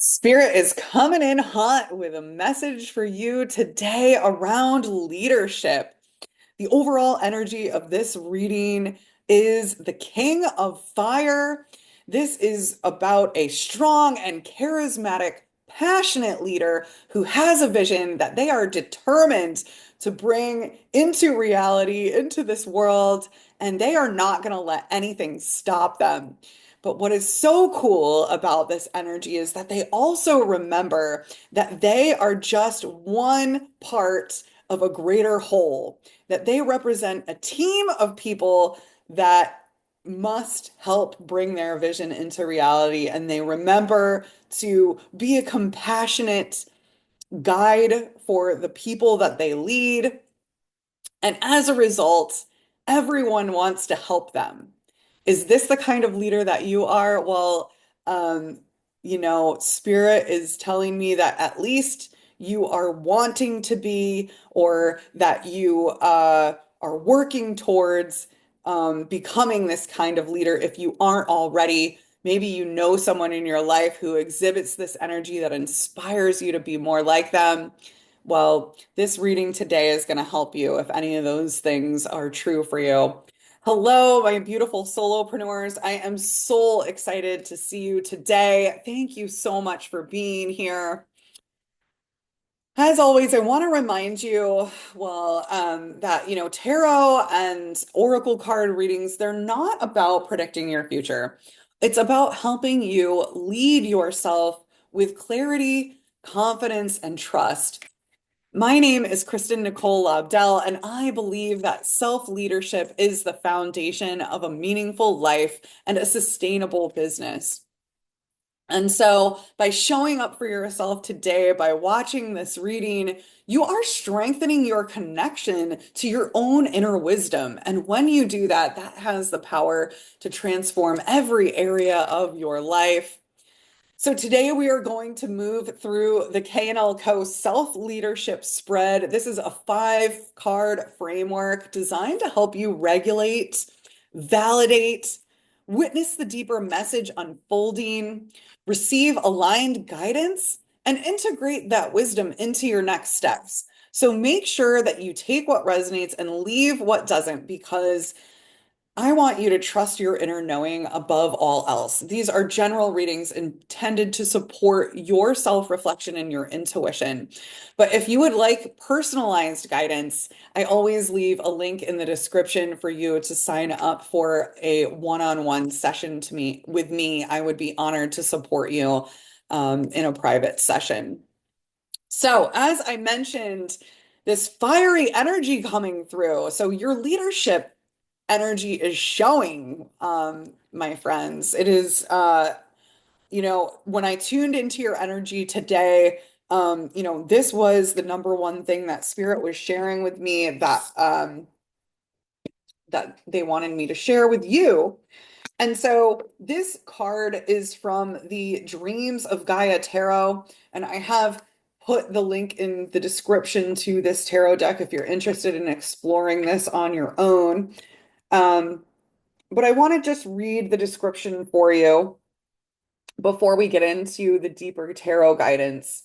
Spirit is coming in hot with a message for you today around leadership. The overall energy of this reading is the King of Fire. This is about a strong and charismatic, passionate leader who has a vision that they are determined to bring into reality, into this world, and they are not going to let anything stop them. But what is so cool about this energy is that they also remember that they are just one part of a greater whole, that they represent a team of people that must help bring their vision into reality. And they remember to be a compassionate guide for the people that they lead. And as a result, everyone wants to help them. Is this the kind of leader that you are? Well, um, Spirit is telling me that at least you are wanting to be, or that you are working towards becoming this kind of leader if you aren't already. Maybe you know someone in your life who exhibits this energy that inspires you to be more like them. Well, this reading today is going to help you if any of those things are true for you. Hello, my beautiful solopreneurs. I am so excited to see you today. Thank you so much for being here. As always, I want to remind you, that, tarot and oracle card readings, they're not about predicting your future. It's about helping you lead yourself with clarity, confidence, and trust. My name is Kristin Nicole Lobdell, and I believe that self-leadership is the foundation of a meaningful life and a sustainable business. And so, by showing up for yourself today, by watching this reading, you are strengthening your connection to your own inner wisdom. And when you do that, that has the power to transform every area of your life. So today we are going to move through the K&L Co. Self-Leadership Spread. This is a 5-card framework designed to help you regulate, validate, witness the deeper message unfolding, receive aligned guidance, and integrate that wisdom into your next steps. So make sure that you take what resonates and leave what doesn't, because I want you to trust your inner knowing above all else. These are general readings intended to support your self-reflection and your intuition. But if you would like personalized guidance, I always leave a link in the description for you to sign up for a one-on-one session with me. I would be honored to support you in a private session. So, as I mentioned, this fiery energy coming through. So, your leadership energy is showing, my friends. It is, when I tuned into your energy today, this was the number one thing that Spirit was sharing with me that they wanted me to share with you. And so this card is from the Dreams of Gaia Tarot, and I have put the link in the description to this tarot deck if you're interested in exploring this on your own. Um, but I want to just read the description for you before we get into the deeper tarot guidance.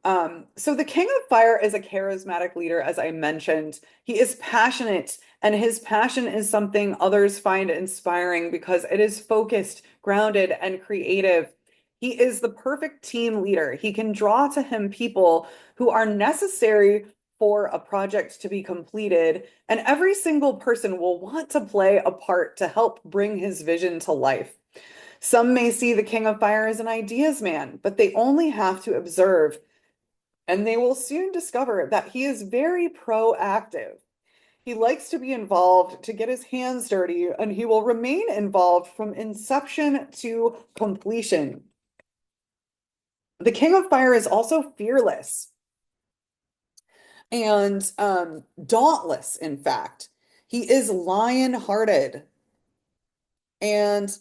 So the King of Fire is a charismatic leader, as I mentioned. He is passionate, and his passion is something others find inspiring because it is focused, grounded, and creative. He is the perfect team leader. He can draw to him people who are necessary for a project to be completed, and every single person will want to play a part to help bring his vision to life. Some may see the King of Fire as an ideas man, but they only have to observe, and they will soon discover that he is very proactive. He likes to be involved, to get his hands dirty, and he will remain involved from inception to completion. The King of Fire is also fearless and dauntless, in fact. He is lion-hearted and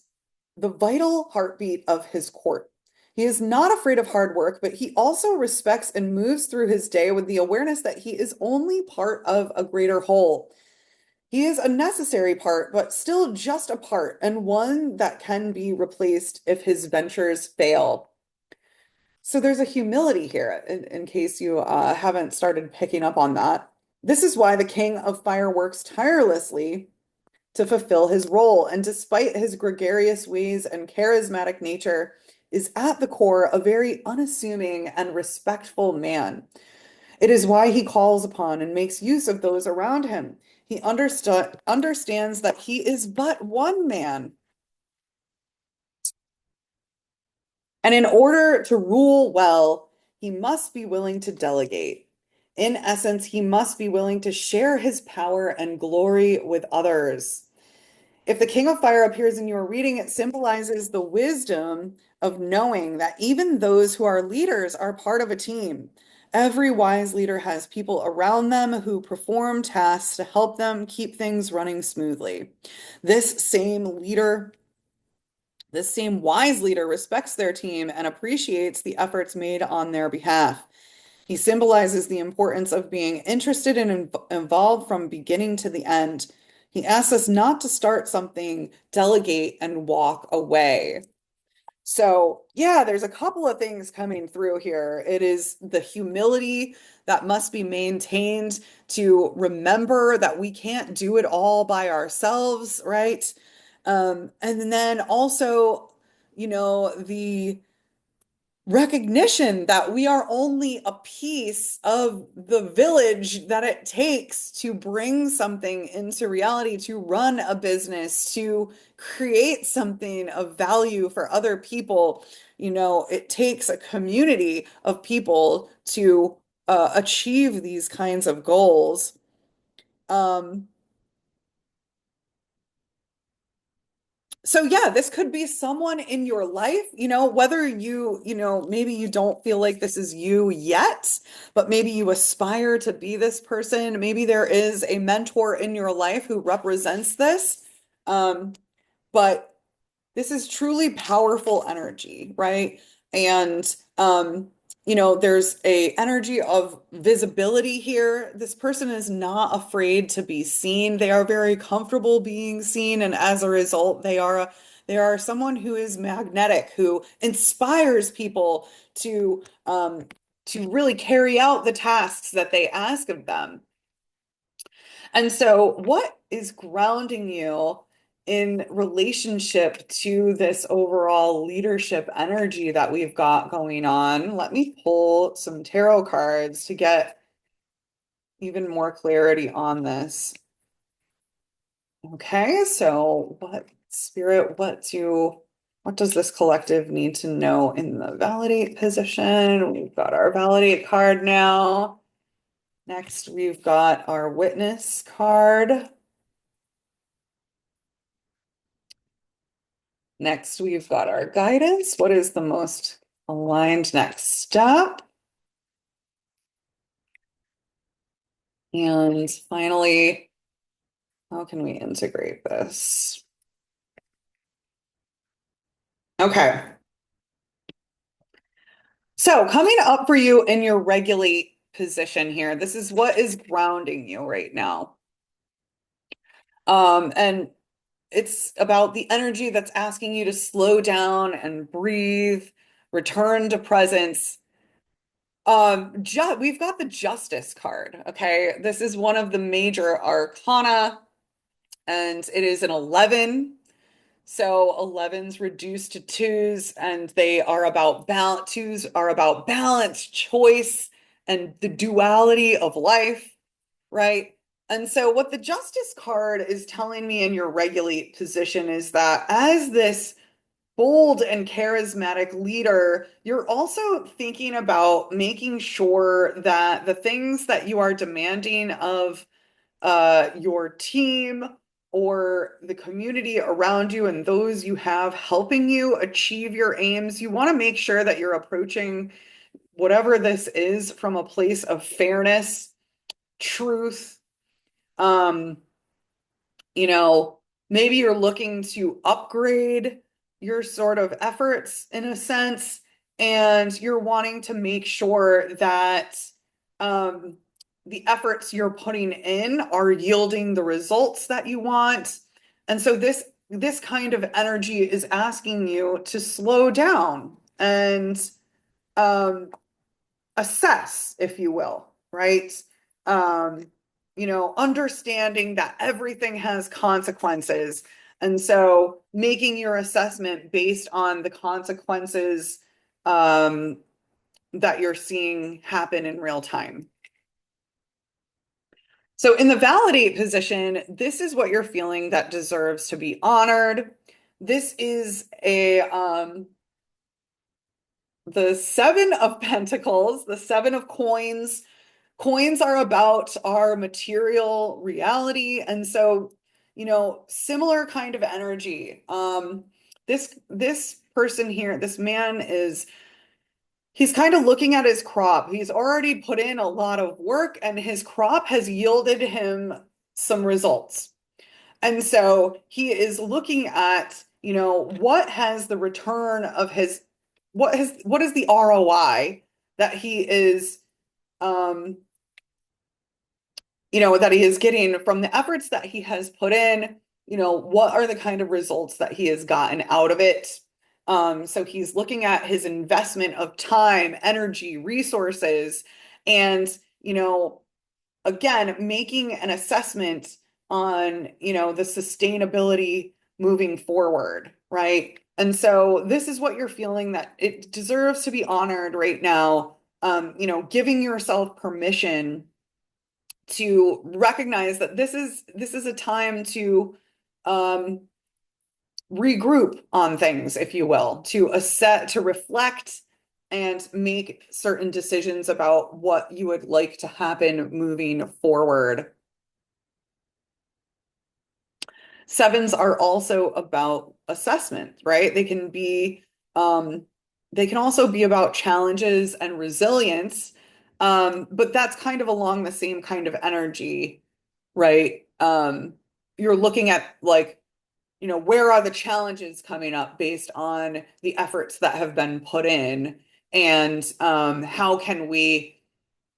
the vital heartbeat of his court. He is not afraid of hard work, but he also respects and moves through his day with the awareness that he is only part of a greater whole. He is a necessary part, but still just a part, and one that can be replaced if his ventures fail. So there's a humility here, in case you haven't started picking up on that. This is why the King of Fire works tirelessly to fulfill his role, and despite his gregarious ways and charismatic nature, is at the core a very unassuming and respectful man. It is why he calls upon and makes use of those around him. He understands that he is but one man. And in order to rule well, he must be willing to delegate. In essence, he must be willing to share his power and glory with others. If the King of Fire appears in your reading, it symbolizes the wisdom of knowing that even those who are leaders are part of a team. Every wise leader has people around them who perform tasks to help them keep things running smoothly. This same leader this same wise leader respects their team and appreciates the efforts made on their behalf. He symbolizes the importance of being interested and involved from beginning to the end. He asks us not to start something, delegate, and walk away. So, yeah, there's a couple of things coming through here. It is the humility that must be maintained to remember that we can't do it all by ourselves, right? And then also, the recognition that we are only a piece of the village that it takes to bring something into reality, to run a business, to create something of value for other people. It takes a community of people to achieve these kinds of goals. Um, So yeah, this could be someone in your life, whether maybe you don't feel like this is you yet, but maybe you aspire to be this person. Maybe there is a mentor in your life who represents this. Um, but this is truly powerful energy, right? And there's a energy of visibility here. This person is not afraid to be seen. They are very comfortable being seen, and as a result, they are someone who is magnetic, who inspires people to really carry out the tasks that they ask of them. And so, what is grounding you in relationship to this overall leadership energy that we've got going on? Let me pull some tarot cards to get even more clarity on this. Okay, so what does this collective need to know in the validate position? We've got our validate card now. Next, we've got our witness card. Next, we've got our guidance. What is the most aligned next step? And finally, how can we integrate this? Okay. So coming up for you in your regulate position here, this is what is grounding you right now. And it's about the energy that's asking you to slow down and breathe, return to presence. We've got the Justice card. Okay, this is one of the major arcana, and it is an 11. So 11s reduced to twos, and they are about balance. Twos are about balance, choice, and the duality of life, right? And so, what the Justice card is telling me in your regulate position is that as this bold and charismatic leader, you're also thinking about making sure that the things that you are demanding of your team or the community around you and those you have helping you achieve your aims, you want to make sure that you're approaching whatever this is from a place of fairness, truth, um, you know, maybe you're looking to upgrade your sort of efforts in a sense, and you're wanting to make sure that um, the efforts you're putting in are yielding the results that you want. And so this kind of energy is asking you to slow down and um, assess, if you will, right? Um, understanding that everything has consequences. And so making your assessment based on the consequences um, that you're seeing happen in real time. So in the validate position, this is what you're feeling that deserves to be honored. This is a the Seven of Pentacles, the Seven of Coins. Coins are about our material reality, and so, similar kind of energy. This person here, this man is he's kind of looking at his crop. He's already put in a lot of work, and his crop has yielded him some results. And so he is looking at, what has the return of his what is the ROI that he is um that he is getting from the efforts that he has put in, what are the kind of results that he has gotten out of it. So he's looking at his investment of time, energy, resources, and, again, making an assessment on, the sustainability moving forward, right? And so this is what you're feeling that it deserves to be honored right now. Giving yourself permission to recognize that this is a time to um, regroup on things, if you will, to assess, to reflect, and make certain decisions about what you would like to happen moving forward. Sevens are also about assessment, right? They can also be about challenges and resilience. But that's kind of along the same kind of energy, right? You're looking at, like, where are the challenges coming up based on the efforts that have been put in, and how can we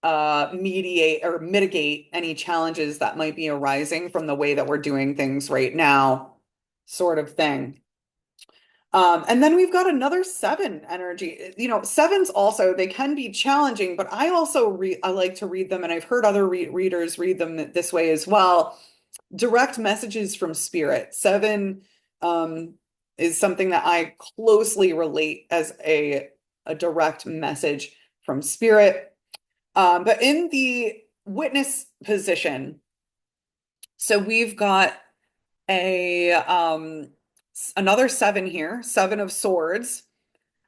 mediate or mitigate any challenges that might be arising from the way that we're doing things right now, sort of thing. And then we've got another seven energy. Sevens also, they can be challenging, but I like to read them, and I've heard other readers read them this way as well. Direct messages from spirit. Seven is something that I closely relate as a direct message from spirit. But in the witness position, so we've got a another seven here, Seven of Swords.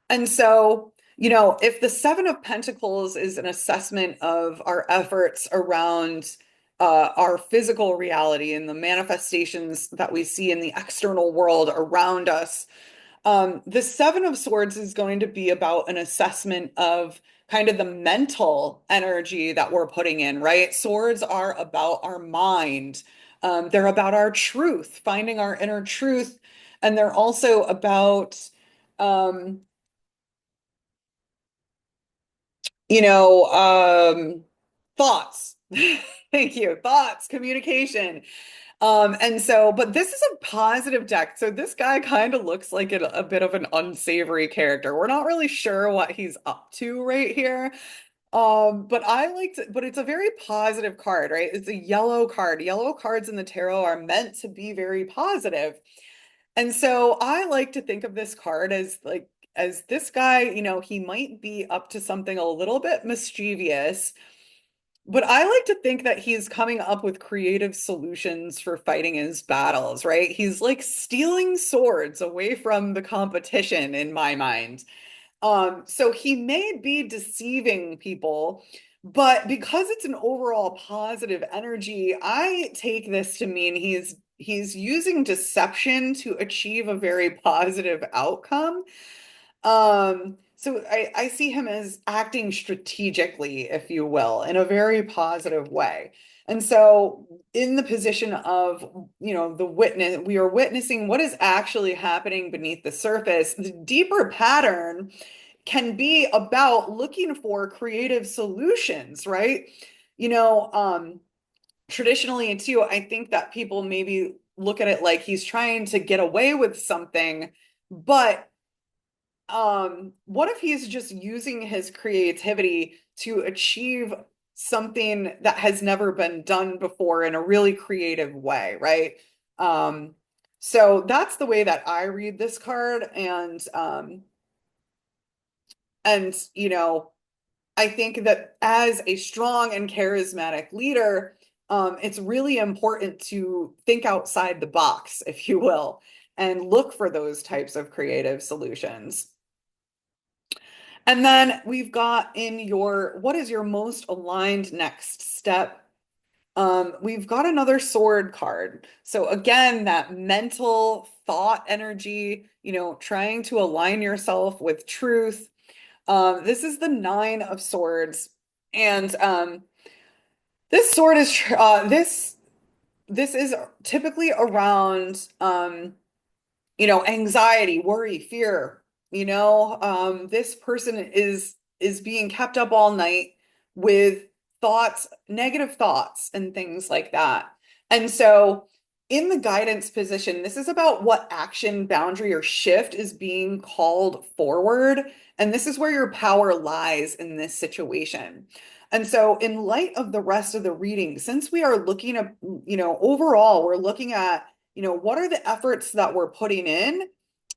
And so, if the Seven of Pentacles is an assessment of our efforts around our physical reality and the manifestations that we see in the external world around us, the Seven of Swords is going to be about an assessment of kind of the mental energy that we're putting in, right? Swords are about our mind. They're about our truth, finding our inner truth. And they're also about, um, thoughts. Thank you. Thoughts, communication. And so, but this is a positive deck. So this guy kind of looks like a bit of an unsavory character. We're not really sure what he's up to right here. But it's a very positive card, right? It's a yellow card. Yellow cards in the tarot are meant to be very positive. And so I like to think of this card as, like, as this guy, he might be up to something a little bit mischievous, but I like to think that he's coming up with creative solutions for fighting his battles, right? He's like stealing swords away from the competition in my mind. So he may be deceiving people, but because it's an overall positive energy, I take this to mean he's using deception to achieve a very positive outcome. So I see him as acting strategically, if you will, in a very positive way. And so in the position of, the witness, we are witnessing what is actually happening beneath the surface. The deeper pattern can be about looking for creative solutions, right? You know, um, Traditionally too, I think that people maybe look at it like he's trying to get away with something, but what if he's just using his creativity to achieve something that has never been done before in a really creative way, right? Um, so that's the way that I read this card, and I think that as a strong and charismatic leader, it's really important to think outside the box, if you will, and look for those types of creative solutions. And then we've got in your, what is your most aligned next step? We've got another sword card. So again, that mental thought energy, trying to align yourself with truth. This is the Nine of Swords. And this sword is this is typically around anxiety, worry, fear. This person is being kept up all night with thoughts, negative thoughts, and things like that. And so, in the guidance position, this is about what action, boundary, or shift is being called forward. And this is where your power lies in this situation. And so, in light of the rest of the reading, since we are looking at, overall, we're looking at what are the efforts that we're putting in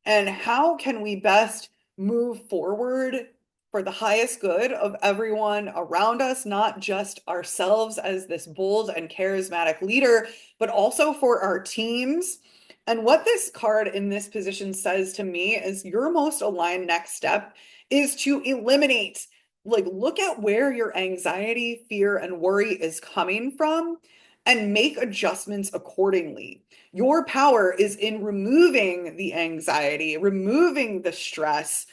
and how can we best move forward for the highest good of everyone around us, not just ourselves as this bold and charismatic leader, but also for our teams. And what this card in this position says to me is your most aligned next step is to eliminate, like, look at where your anxiety, fear, and worry is coming from and make adjustments accordingly. Your power is in removing the anxiety, removing the stress,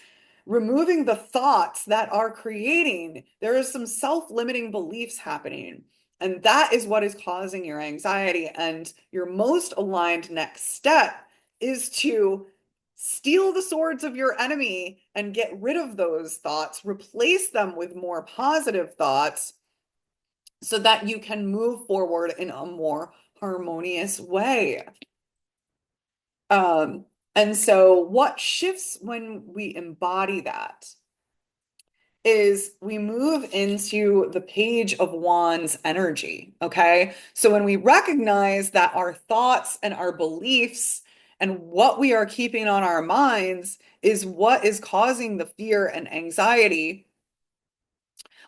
removing the thoughts that are creating. There is some self-limiting beliefs happening. And that is what is causing your anxiety. And your most aligned next step is to steal the swords of your enemy and get rid of those thoughts, replace them with more positive thoughts so that you can move forward in a more harmonious way. Um, and so what shifts when we embody that is we move into the Page of Wands energy. Okay. So when we recognize that our thoughts and our beliefs and what we are keeping on our minds is what is causing the fear and anxiety,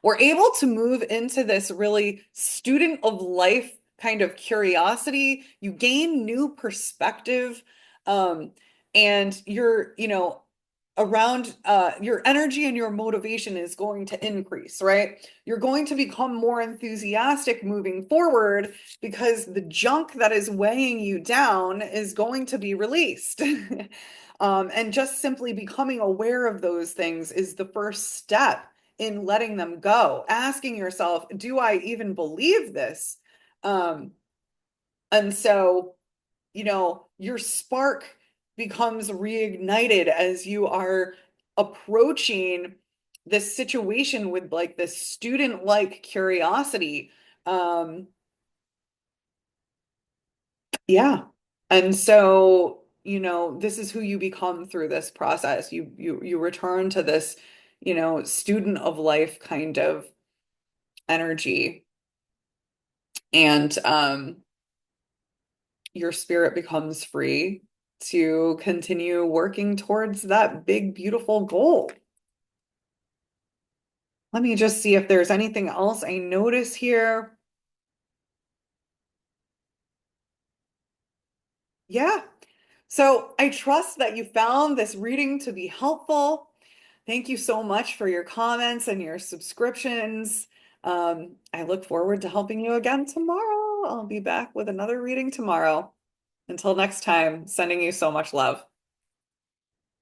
we're able to move into this really student of life kind of curiosity. You gain new perspective, um, and around your energy and your motivation is going to increase, right? You're going to become more enthusiastic moving forward because the junk that is weighing you down is going to be released. And just simply becoming aware of those things is the first step in letting them go, asking yourself, do I even believe this? Um, and so, your spark becomes reignited as you are approaching this situation with like this student-like curiosity. Um, yeah. And so, this is who you become through this process. You return to this, student of life kind of energy, and your spirit becomes free to continue working towards that big, beautiful goal. Let me just see if there's anything else I notice here. Yeah. So I trust that you found this reading to be helpful. Thank you so much for your comments and your subscriptions. I look forward to helping you again tomorrow. I'll be back with another reading tomorrow. Until next time, sending you so much love.